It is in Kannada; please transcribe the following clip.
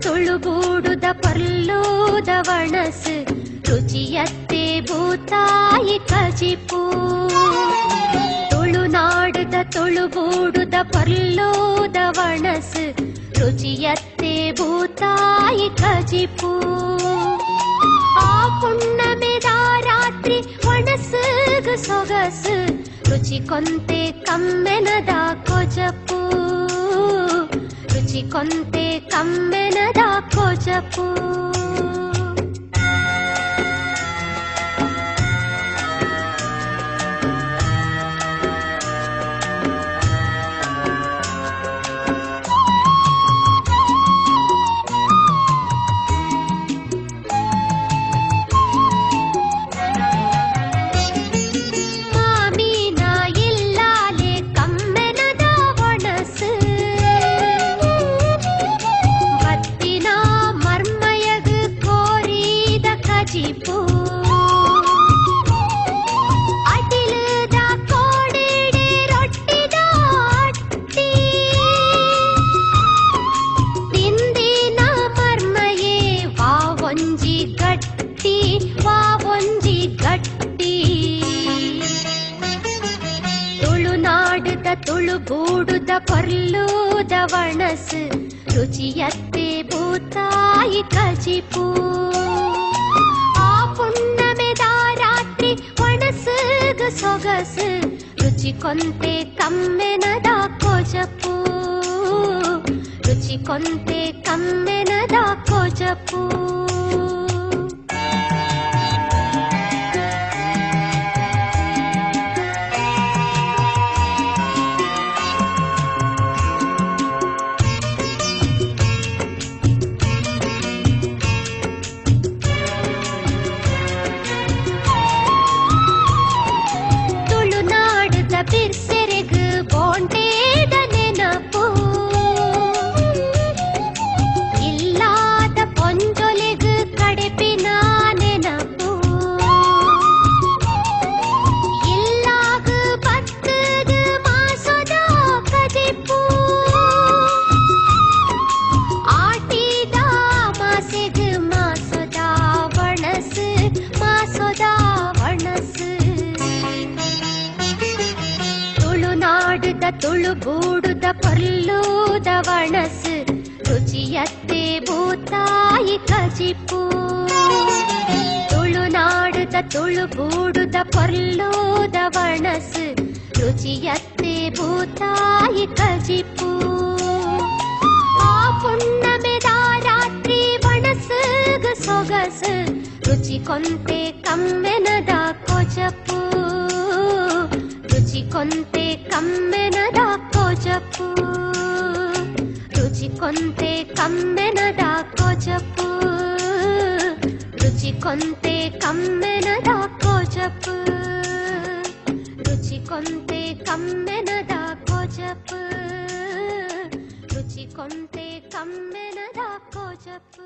ತುಳುಗೂಡುದ ಪರ್ಲೂದ ವಣಸು ರುಚಿಯತ್ತೆ ಭೂತಾಯಿ ಕಜಿಪು ತುಳುನಾಡುದ ತುಳುಗೂಡುದ ಪರ್ಲೂದ ವಣಸು ರುಚಿಯತ್ತೆ ಭೂತಾಯಿ ಕಜಿಪು ಆ ಪುಣ್ಣಮೆದ ರಾತ್ರಿ ವಣಸುಗು ಸೊಗಸು ರುಚಿ ಕೊಂತೆ ಕಮ್ಮೆನದ ಕೊಜಪು ರುಚಿ ಕೊಂತೆ ಕಮ್ಮೆನದ ಕೊಜಪು ತುಳುಗೂಡುದ ಪರ್ಲೂದ ವಣಸು ರುಚಿಯತ್ತೆ ಭೂತಾಯಿ ಕಜಿಪು ಆ ಪುಣ್ಣಮೆದ ರಾತ್ರಿ ವಣಸುಗು ಸೊಗಸು ರುಚಿ ಕೊಂತೆ ಕಮ್ಮೆನದ ಕೊಜಪು ರುಚಿ ಕೊಂತೆ ಕಮ್ಮೆನದ ಕೊಜಪು ಬಿರ್ಸೆರೆಗು ಬೋಂಡೇದ ನೆನಪು ಇಲ್ಲಾದ ಪೊಂಜೊಲೆಗು ಕಡೆಪಿನ ನೆನಪು ಇಲ್ಲಾಗು ಬತ್ತುಗು ಮಾಸೊದ ಕಜಿಪು ಆಟಿದ ಮಾಸೆಗು ಮಾಸೊದ ವಣಸು ಮಾಸೊದ ವಣಸು ತುಳುನಾಡುದ ತುಳುಗೂಡುದ ಪರ್ಲೂದ ವಣಸು ರುಚಿಯತ್ತೆ ಭೂತಾಯಿ ಕಜಿಪು ತುಳುನಾಡುದ ತುಳುಗೂಡುದ ಪರ್ಲೂದ ವಣಸು ರುಚಿಯತ್ತೆ ಭೂತಾಯಿ ಕಜಿಪು ಆ ಪುಣ್ಣಮೆದ ರಾತ್ರಿ ವಣಸುಗು ಸೊಗಸು ರುಚಿ ಕೊಂತೆ ಕಮ್ಮೆನದ ಕೊಜಪು ರುಚಿ ಕೊಂತೆ ಕಮ್ಮೆನದ ಕೊಜಪು ರುಚಿ ಕೊಂತೆ ಕಮ್ಮೆನದ ಕೊಜಪು ರುಚಿ ಕೊಂತೆ ಕಮ್ಮೆನದ ಕೊಜಪು ರುಚಿ ಕೊಂತೆ ಕಮ್ಮೆನದ ಕೊಜಪು ರುಚಿ ಕೊಂತೆ ಕಮ್ಮೆನದ ಕೊಜಪು